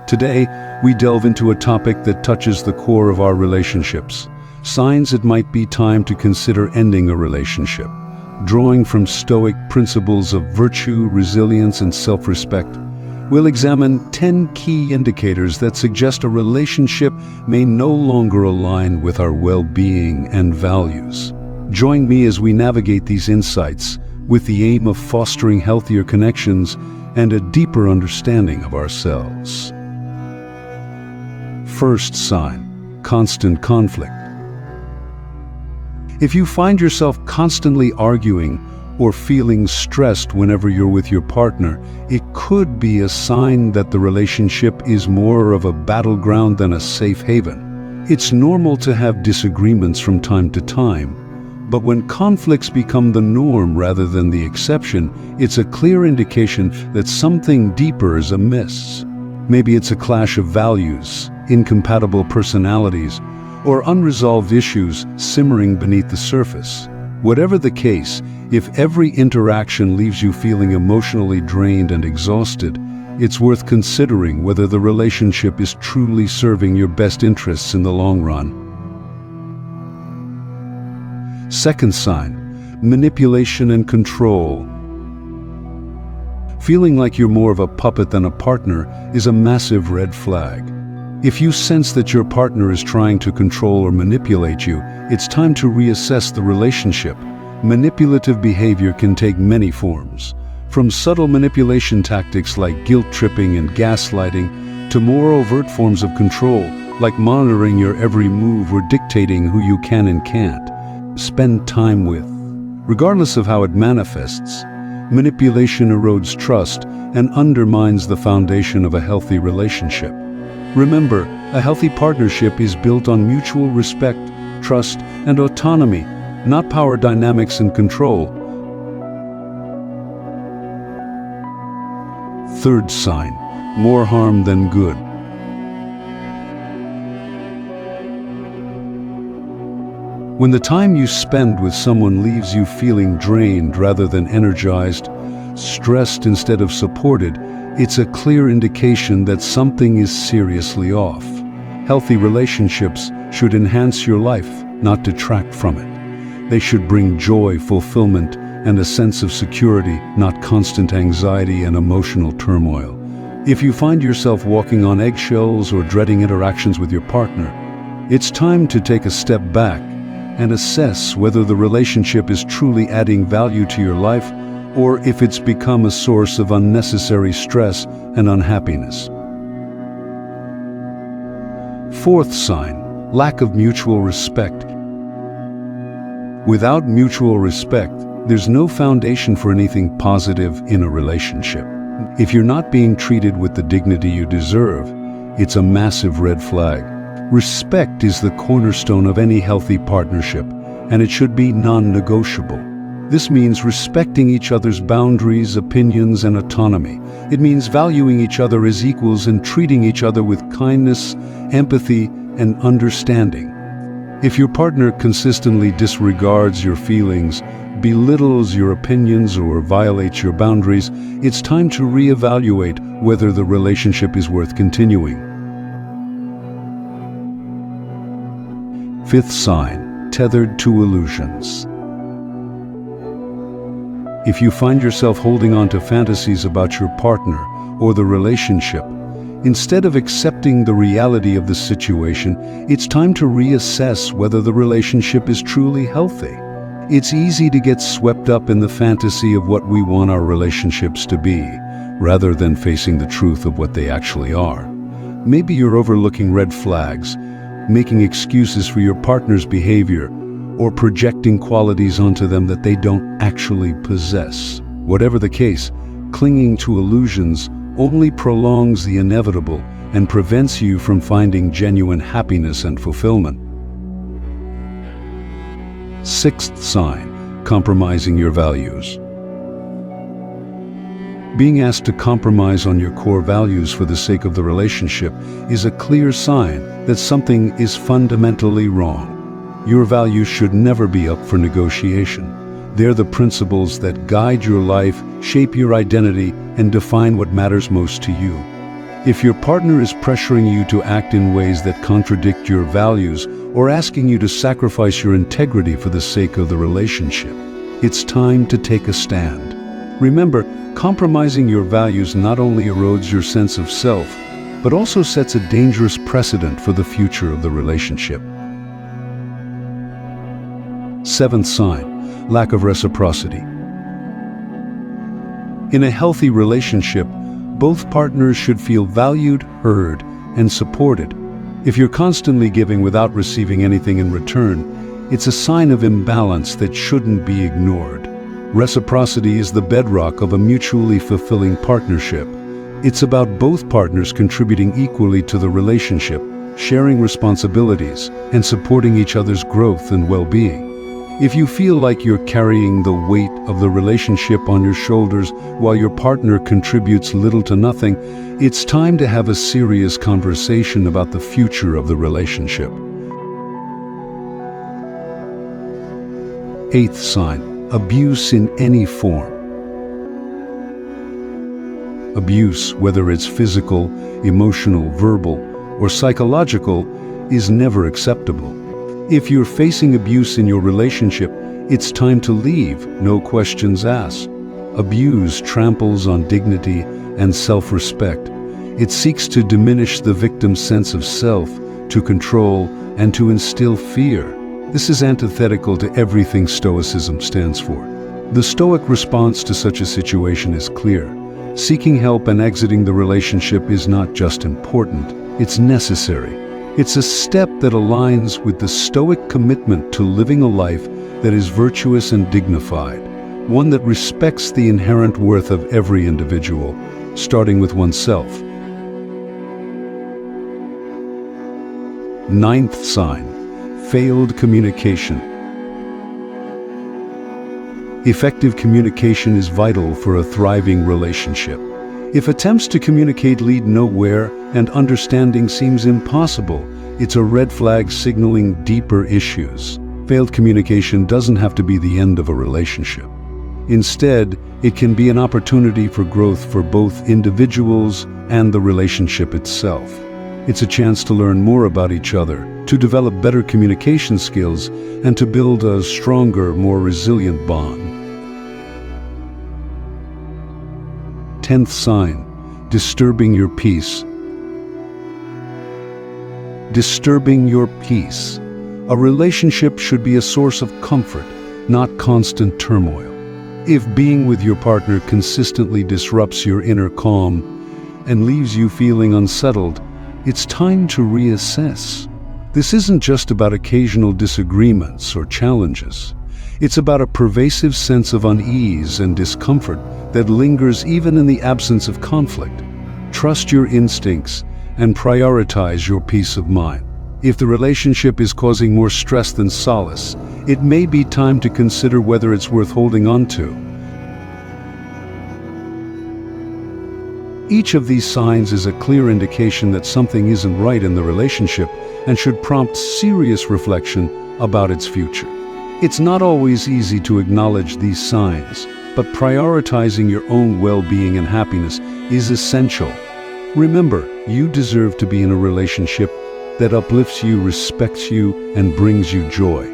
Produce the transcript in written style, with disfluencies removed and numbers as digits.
Today, we delve into a topic that touches the core of our relationships. Signs it might be time to consider ending a relationship. Drawing from Stoic principles of virtue, resilience, and self-respect, we'll examine 10 key indicators that suggest a relationship may no longer align with our well-being and values. Join me as we navigate these insights with the aim of fostering healthier connections and a deeper understanding of ourselves. First sign: constant conflict. If you find yourself constantly arguing or feeling stressed whenever you're with your partner, it could be a sign that the relationship is more of a battleground than a safe haven. It's normal to have disagreements from time to time, but when conflicts become the norm rather than the exception, it's a clear indication that something deeper is amiss. Maybe it's a clash of values, incompatible personalities, or unresolved issues simmering beneath the surface. Whatever the case, if every interaction leaves you feeling emotionally drained and exhausted, it's worth considering whether the relationship is truly serving your best interests in the long run. Second sign: manipulation and control. Feeling like you're more of a puppet than a partner is a massive red flag. If you sense that your partner is trying to control or manipulate you, it's time to reassess the relationship. Manipulative behavior can take many forms, from subtle manipulation tactics like guilt-tripping and gaslighting, to more overt forms of control, like monitoring your every move or dictating who you can and can't spend time with. Regardless of how it manifests, manipulation erodes trust and undermines the foundation of a healthy relationship. Remember, a healthy partnership is built on mutual respect, trust, and autonomy, not power dynamics and control. Third sign: more harm than good. When the time you spend with someone leaves you feeling drained rather than energized, stressed instead of supported, it's a clear indication that something is seriously off. Healthy relationships should enhance your life, not detract from it. They should bring joy, fulfillment, and a sense of security, not constant anxiety and emotional turmoil. If you find yourself walking on eggshells or dreading interactions with your partner, it's time to take a step back and assess whether the relationship is truly adding value to your life or if it's become a source of unnecessary stress and unhappiness. Fourth sign: lack of mutual respect. Without mutual respect, there's no foundation for anything positive in a relationship. If you're not being treated with the dignity you deserve, it's a massive red flag. Respect is the cornerstone of any healthy partnership, and it should be non-negotiable. This means respecting each other's boundaries, opinions, and autonomy. It means valuing each other as equals and treating each other with kindness, empathy, and understanding. If your partner consistently disregards your feelings, belittles your opinions, or violates your boundaries, it's time to reevaluate whether the relationship is worth continuing. Fifth sign: tethered to illusions. If you find yourself holding on to fantasies about your partner or the relationship, instead of accepting the reality of the situation, it's time to reassess whether the relationship is truly healthy. It's easy to get swept up in the fantasy of what we want our relationships to be, rather than facing the truth of what they actually are. Maybe you're overlooking red flags, making excuses for your partner's behavior, or projecting qualities onto them that they don't actually possess. Whatever the case, clinging to illusions only prolongs the inevitable and prevents you from finding genuine happiness and fulfillment. Sixth sign: compromising your values. Being asked to compromise on your core values for the sake of the relationship is a clear sign that something is fundamentally wrong. Your values should never be up for negotiation. They're the principles that guide your life, shape your identity, and define what matters most to you. If your partner is pressuring you to act in ways that contradict your values or asking you to sacrifice your integrity for the sake of the relationship, it's time to take a stand. Remember, compromising your values not only erodes your sense of self, but also sets a dangerous precedent for the future of the relationship. Seventh sign, lack of reciprocity. In a healthy relationship, both partners should feel valued, heard, and supported. If you're constantly giving without receiving anything in return, it's a sign of imbalance that shouldn't be ignored. Reciprocity is the bedrock of a mutually fulfilling partnership. It's about both partners contributing equally to the relationship, sharing responsibilities, and supporting each other's growth and well-being. If you feel like you're carrying the weight of the relationship on your shoulders while your partner contributes little to nothing, it's time to have a serious conversation about the future of the relationship. Eighth sign, abuse in any form. Abuse, whether it's physical, emotional, verbal, or psychological, is never acceptable. If you're facing abuse in your relationship, it's time to leave, no questions asked. Abuse tramples on dignity and self-respect. It seeks to diminish the victim's sense of self, to control, and to instill fear. This is antithetical to everything Stoicism stands for. The Stoic response to such a situation is clear. Seeking help and exiting the relationship is not just important, it's necessary. It's a step that aligns with the Stoic commitment to living a life that is virtuous and dignified, one that respects the inherent worth of every individual, starting with oneself. Ninth sign, failed communication. Effective communication is vital for a thriving relationship. If attempts to communicate lead nowhere and understanding seems impossible, it's a red flag signaling deeper issues. Failed communication doesn't have to be the end of a relationship. Instead, it can be an opportunity for growth for both individuals and the relationship itself. It's a chance to learn more about each other, to develop better communication skills, and to build a stronger, more resilient bond. 10th sign, disturbing your peace. Disturbing your peace. A relationship should be a source of comfort, not constant turmoil. If being with your partner consistently disrupts your inner calm and leaves you feeling unsettled, it's time to reassess. This isn't just about occasional disagreements or challenges. It's about a pervasive sense of unease and discomfort that lingers even in the absence of conflict. Trust your instincts and prioritize your peace of mind. If the relationship is causing more stress than solace, it may be time to consider whether it's worth holding on to. Each of these signs is a clear indication that something isn't right in the relationship and should prompt serious reflection about its future. It's not always easy to acknowledge these signs, but prioritizing your own well-being and happiness is essential. Remember, you deserve to be in a relationship that uplifts you, respects you, and brings you joy.